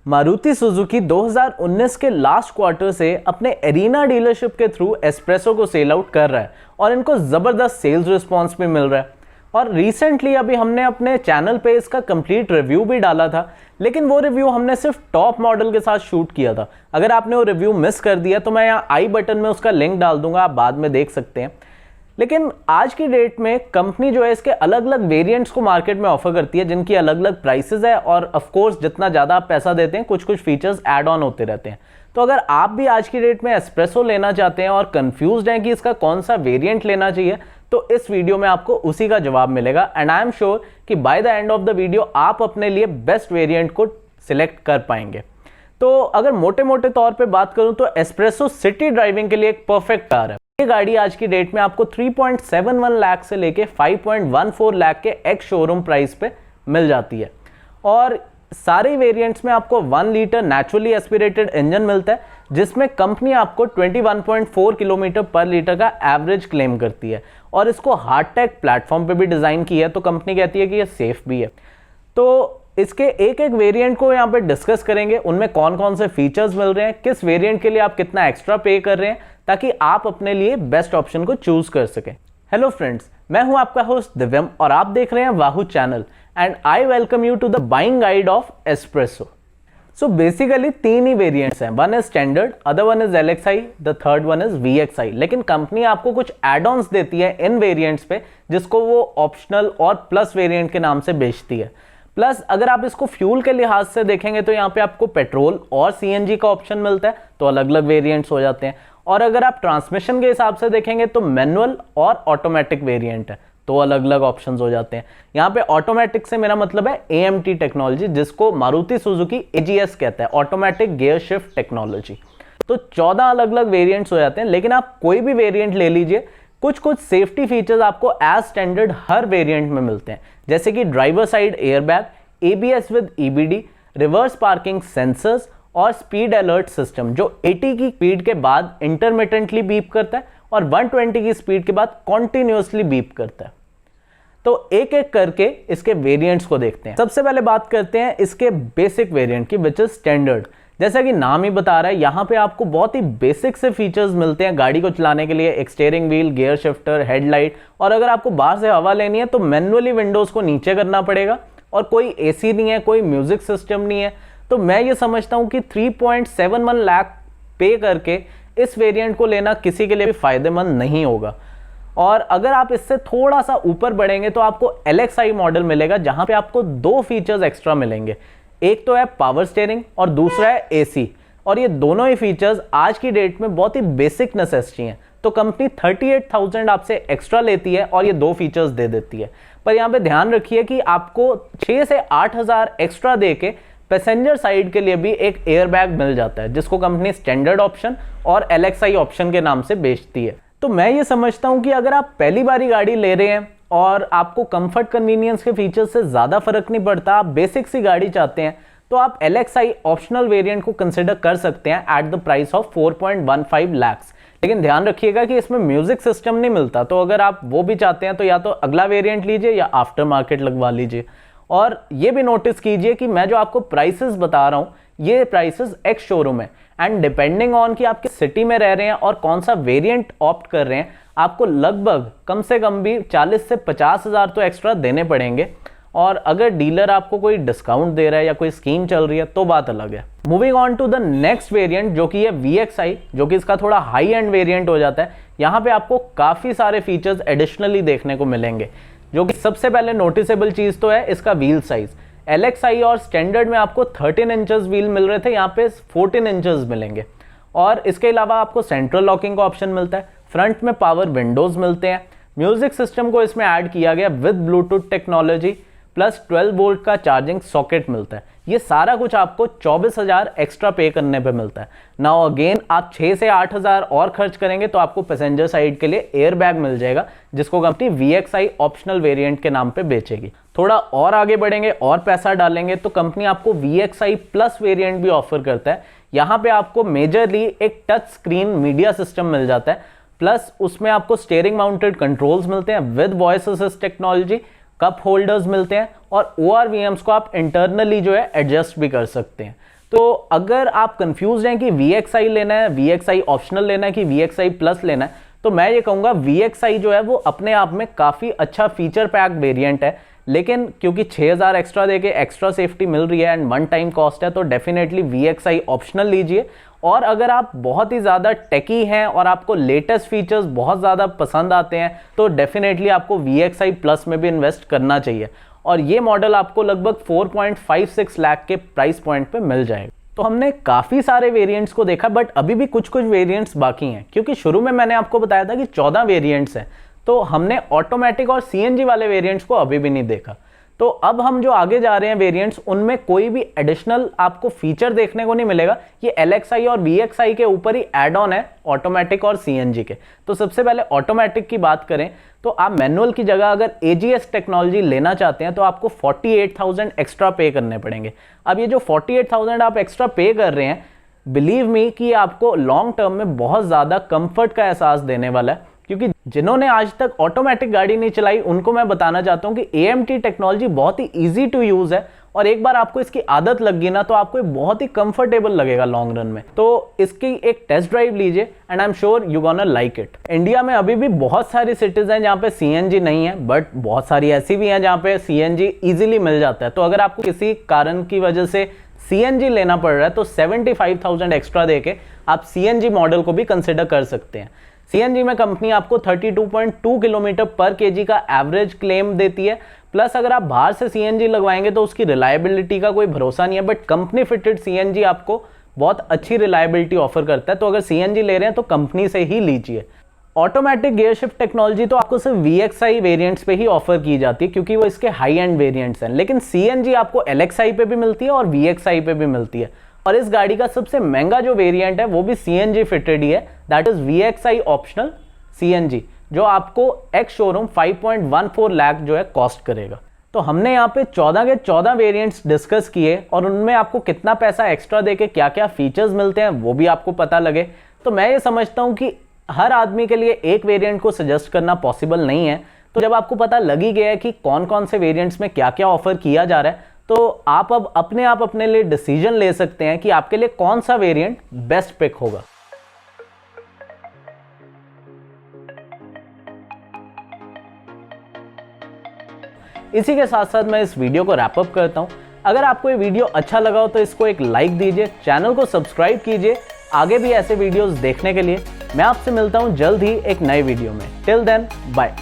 Maruti Suzuki 2019 के last quarter से अपने एरिना डीलरशिप के थ्रू एस्प्रेसो को सेल आउट कर रहा है और इनको ज़बरदस्त सेल्स रिस्पांस भी मिल रहा है। और रिसेंटली अभी हमने अपने चैनल पे इसका कंप्लीट रिव्यू भी डाला था, लेकिन वो रिव्यू हमने सिर्फ टॉप मॉडल के साथ शूट किया था। अगर आपने वो रिव्यू मिस कर दिया तो मैं यहाँ आई बटन में उसका लिंक डाल दूंगा, आप बाद में देख सकते हैं। लेकिन आज की डेट में कंपनी जो है इसके अलग अलग वेरिएंट्स को मार्केट में ऑफर करती है जिनकी अलग अलग प्राइसेस है, और ऑफ कोर्स जितना ज़्यादा आप पैसा देते हैं कुछ कुछ फीचर्स ऐड ऑन होते रहते हैं। तो अगर आप भी आज की डेट में एस्प्रेसो लेना चाहते हैं और कंफ्यूज्ड हैं कि इसका कौन सा वेरिएंट लेना चाहिए, तो इस वीडियो में आपको उसी का जवाब मिलेगा। एंड आई एम श्योर कि by the end of the video आप अपने लिए बेस्ट वेरिएंट को सिलेक्ट कर पाएंगे। तो अगर मोटे मोटे तौर पे बात करूं तो एस्प्रेसो सिटी ड्राइविंग के लिए एक परफेक्ट कार है। ये गाड़ी आज की डेट में आपको 3.71 लाख से लेके 5.14 लाख के एक्स शोरूम प्राइस पे मिल जाती है। और सारे वेरिएंट्स में आपको 1 लीटर नेचुरली एस्पिरेटेड इंजन मिलता है, जिसमें कंपनी आपको 21.4 किलोमीटर पर लीटर का एवरेज क्लेम करती है। और इसको हार्डटेक प्लेटफॉर्म पे भी डिज़ाइन किया है, तो कंपनी कहती है कि ये सेफ भी है। तो इसके एक एक वेरिएंट को यहाँ पे डिस्कस करेंगे, उनमें कौन कौन से फीचर्स मिल रहे हैं, किस वेरिएंट के लिए आप कितना एक्स्ट्रा पे कर रहे हैं, ताकि आप अपने लिए बेस्ट ऑप्शन को चूज कर सकें। हेलो फ्रेंड्स, मैं हूं आपका होस्ट दिव्यम और आप देख रहे हैं वाहू channel, and I welcome you to the buying guide of Espresso. So basically 3 ही वेरिएंट्स हैं, one is standard, other one is LXi, the third one is VXi। लेकिन कंपनी आपको कुछ एड ऑन्स देती है इन वेरिएंट्स पे, जिसको वो ऑप्शनल और प्लस वेरिएंट के नाम से बेचती है। प्लस अगर आप इसको फ्यूल के लिहाज से देखेंगे तो यहाँ पे आपको पेट्रोल और CNG का ऑप्शन मिलता है, तो अलग अलग वेरिएंट्स हो जाते हैं। और अगर आप ट्रांसमिशन के हिसाब से देखेंगे तो मैनुअल और ऑटोमेटिक वेरिएंट है, तो अलग अलग ऑप्शंस हो जाते हैं। यहाँ पे ऑटोमेटिक से मेरा मतलब है AMT टेक्नोलॉजी, जिसको मारुति सुजुकी AGS कहता है, ऑटोमेटिक गियर शिफ्ट टेक्नोलॉजी। तो 14 अलग अलग वेरिएंट्स हो जाते हैं, लेकिन आप कोई भी वेरिएंट ले लीजिए, कुछ कुछ सेफ्टी फीचर्स आपको एज स्टैंडर्ड हर वेरिएंट में मिलते हैं, जैसे कि driver side airbag, ABS with EBD, reverse parking sensors और स्पीड अलर्ट सिस्टम, जो 80 की स्पीड के बाद इंटरमिटेंटली बीप करता है और 120 की स्पीड के बाद कॉन्टिन्यूसली बीप करता है। तो एक एक करके इसके वेरिएंट्स को देखते हैं। सबसे पहले बात करते हैं इसके बेसिक वेरिएंट की, विच इज स्टैंडर्ड। जैसा कि नाम ही बता रहा है, यहाँ पे आपको बहुत ही बेसिक से फीचर्स मिलते हैं गाड़ी को चलाने के लिए, एक steering wheel, gear shifter, headlight. और अगर आपको बाहर से हवा लेनी है तो मैनुअली विंडोज को नीचे करना पड़ेगा, और कोई AC नहीं है, कोई म्यूजिक सिस्टम नहीं है। तो मैं ये समझता हूँ कि 3.71 लाख पे करके इस वेरिएंट को लेना किसी के लिए भी फायदेमंद नहीं होगा। और अगर आप इससे थोड़ा सा ऊपर बढ़ेंगे तो आपको LXi मॉडल मिलेगा, जहां पे आपको 2 फीचर्स एक्स्ट्रा मिलेंगे। एक तो है पावर स्टीयरिंग और दूसरा है AC। और ये दोनों ही फीचर्स आज की डेट में बहुत ही बेसिक नेसेसिटी हैं, तो कंपनी 38,000 आपसे एक्स्ट्रा लेती है और ये 2 फीचर्स दे देती है। पर यहाँ पे ध्यान रखिए कि आपको 6 से 8,000 एक्स्ट्रा दे के पैसेंजर साइड के लिए भी एक एयरबैग मिल जाता है, जिसको कंपनी स्टैंडर्ड ऑप्शन और LXi ऑप्शन के नाम से बेचती है। तो मैं ये समझता हूँ कि अगर आप पहली बारी गाड़ी ले रहे हैं और आपको कंफर्ट कन्वीनियंस के फीचर्स से ज़्यादा फर्क नहीं पड़ता, आप बेसिक सी गाड़ी चाहते हैं, तो आप LXi ऑप्शनल वेरिएंट को कंसिडर कर सकते हैं at the price of 4.15 lakh. लेकिन ध्यान रखिएगा कि इसमें म्यूजिक सिस्टम नहीं मिलता, तो अगर आप वो भी चाहते हैं तो या तो अगला वेरिएंट लीजिए या आफ्टर मार्केट लगवा लीजिए। और ये भी नोटिस कीजिए कि मैं जो आपको प्राइसेस बता रहा हूँ, ये प्राइसेस एक्स शोरूम है, एंड डिपेंडिंग ऑन कि आप किस सिटी में रह रहे हैं और कौन सा वेरिएंट ऑप्ट कर रहे हैं, आपको लगभग कम से कम भी 40 से 50,000 तो एक्स्ट्रा देने पड़ेंगे। और अगर डीलर आपको कोई डिस्काउंट दे रहा है या कोई स्कीम चल रही है तो बात अलग है। Moving on to the next variant, जो कि है VXi, जो कि इसका थोड़ा हाई एंड वेरिएंट हो जाता है। यहाँ पे आपको काफ़ी सारे फीचर्स एडिशनली देखने को मिलेंगे, जो कि सबसे पहले नोटिसेबल चीज़ तो है इसका व्हील साइज। LXi और स्टैंडर्ड में आपको 13 इंचेस व्हील मिल रहे थे, यहाँ पे 14 इंचेस मिलेंगे। और इसके अलावा आपको सेंट्रल लॉकिंग का ऑप्शन मिलता है, फ्रंट में पावर विंडोज मिलते हैं, म्यूजिक सिस्टम को इसमें ऐड किया गया with Bluetooth technology, plus 12 volt का चार्जिंग सॉकेट मिलता है। ये सारा कुछ आपको 24,000 एक्स्ट्रा पे करने पे मिलता है। नाउ अगेन आप 6 से 8,000 और खर्च करेंगे तो आपको पैसेंजर साइड के लिए एयरबैग मिल जाएगा, जिसको कंपनी VXi ऑप्शनल वेरिएंट के नाम पे बेचेगी। थोड़ा और आगे बढ़ेंगे और पैसा डालेंगे तो कंपनी आपको VXi प्लस वेरिएंट भी ऑफर करता है। यहाँ पे आपको मेजरली एक टच स्क्रीन मीडिया सिस्टम मिल जाता है, प्लस उसमें आपको स्टीयरिंग माउंटेड कंट्रोल्स मिलते हैं with voice assist technology, cup holders मिलते हैं और ORVMs को आप इंटरनली जो है एडजस्ट भी कर सकते हैं। तो अगर आप कंफ्यूज हैं कि VXI लेना है, VXI ऑप्शनल लेना है कि VXI प्लस लेना है, तो मैं ये कहूँगा VXI जो है वो अपने आप में काफ़ी अच्छा फीचर पैक वेरिएंट है, लेकिन क्योंकि 6000 एक्स्ट्रा देके एक्स्ट्रा सेफ्टी मिल रही है एंड वन टाइम कॉस्ट है, तो डेफिनेटली VXI ऑप्शनल लीजिए। और अगर आप बहुत ही ज़्यादा टेकी हैं और आपको लेटेस्ट फीचर्स बहुत ज़्यादा पसंद आते हैं, तो डेफिनेटली आपको VXI प्लस में भी इन्वेस्ट करना चाहिए। और ये मॉडल आपको लगभग 4.56 लाख के प्राइस पॉइंट पे मिल जाएगा। तो हमने काफ़ी सारे वेरिएंट्स को देखा, बट अभी भी कुछ कुछ वेरिएंट्स बाकी हैं, क्योंकि शुरू में मैंने आपको बताया था कि 14 वेरिएंट्स हैं, तो हमने ऑटोमेटिक और CNG वाले वेरिएंट्स को अभी भी नहीं देखा। तो अब हम जो आगे जा रहे हैं वेरिएंट्स, उनमें कोई भी एडिशनल आपको फीचर देखने को नहीं मिलेगा। ये LXI और VXI के ऊपर ही एड ऑन है, ऑटोमेटिक और CNG के। तो सबसे पहले ऑटोमेटिक की बात करें तो आप मैनुअल की जगह अगर AGS टेक्नोलॉजी लेना चाहते हैं तो आपको 48,000 एक्स्ट्रा पे करने पड़ेंगे। अब ये जो 48,000 आप एक्स्ट्रा पे कर रहे हैं, बिलीव मी कि आपको लॉन्ग टर्म में बहुत ज़्यादा कंफर्ट का एहसास देने वाला है, क्योंकि जिन्होंने आज तक ऑटोमेटिक गाड़ी नहीं चलाई उनको मैं बताना चाहता हूं कि AMT टेक्नोलॉजी बहुत ही इजी टू यूज है, और एक बार आपको इसकी आदत लग गई ना तो आपको बहुत ही कंफर्टेबल लगेगा लॉन्ग रन में। तो इसकी एक टेस्ट ड्राइव लीजिए and I am sure you gonna like it. India में अभी भी बहुत सारी सिटीज हैं जहाँ पे CNG नहीं है, बट बहुत सारी ऐसी भी हैं जहाँ पे CNG इजीली मिल जाता है। तो अगर आपको किसी कारण की वजह से CNG लेना पड़ रहा है तो 75,000 एक्स्ट्रा देके आप CNG मॉडल को भी कंसिडर कर सकते हैं। CNG में कंपनी आपको 32.2 किलोमीटर पर केजी का एवरेज क्लेम देती है, प्लस अगर आप बाहर से CNG लगवाएंगे तो उसकी रिलायबिलिटी का कोई भरोसा नहीं है, बट कंपनी फिटेड CNG आपको बहुत अच्छी रिलायबिलिटी ऑफर करता है। तो अगर CNG ले रहे हैं तो कंपनी से ही लीजिए। ऑटोमेटिक गियर शिफ्ट टेक्नोलॉजी तो आपको सिर्फ VXI वेरिएंट्स पे ही ऑफर की जाती है, क्योंकि वो इसके हाई एंड वेरिएंट्स हैं, लेकिन CNG आपको LXI पे भी मिलती है और VXI पे भी मिलती है। और इस गाड़ी का सबसे महंगा जो वेरिएंट है वो भी CNG फिटेड ही है, that is VXI optional CNG, जो आपको एक्स शोरूम 5.14 लाख जो है कॉस्ट करेगा। तो हमने यहाँ पे 14 के 14 वेरिएंट्स डिस्कस किए और उनमें आपको कितना पैसा एक्स्ट्रा देके क्या क्या फीचर्स मिलते हैं वो भी आपको पता लगे। तो मैं ये समझता हूँ कि हर आदमी के लिए एक वेरिएंट को सजेस्ट करना पॉसिबल नहीं है। तो जब आपको पता लग ही गया है कि कौन कौन से वेरिएंट्स में क्या क्या ऑफर किया जा रहा है, तो आप अब अपने आप अपने लिए डिसीजन ले सकते हैं कि आपके लिए कौन सा वेरिएंट बेस्ट पिक होगा। इसी के साथ साथ मैं इस वीडियो को रैप अप करता हूं। अगर आपको ये वीडियो अच्छा लगा हो तो इसको एक लाइक दीजिए, चैनल को सब्सक्राइब कीजिए आगे भी ऐसे वीडियोस देखने के लिए। मैं आपसे मिलता हूं जल्द ही एक नए वीडियो में। Till then bye.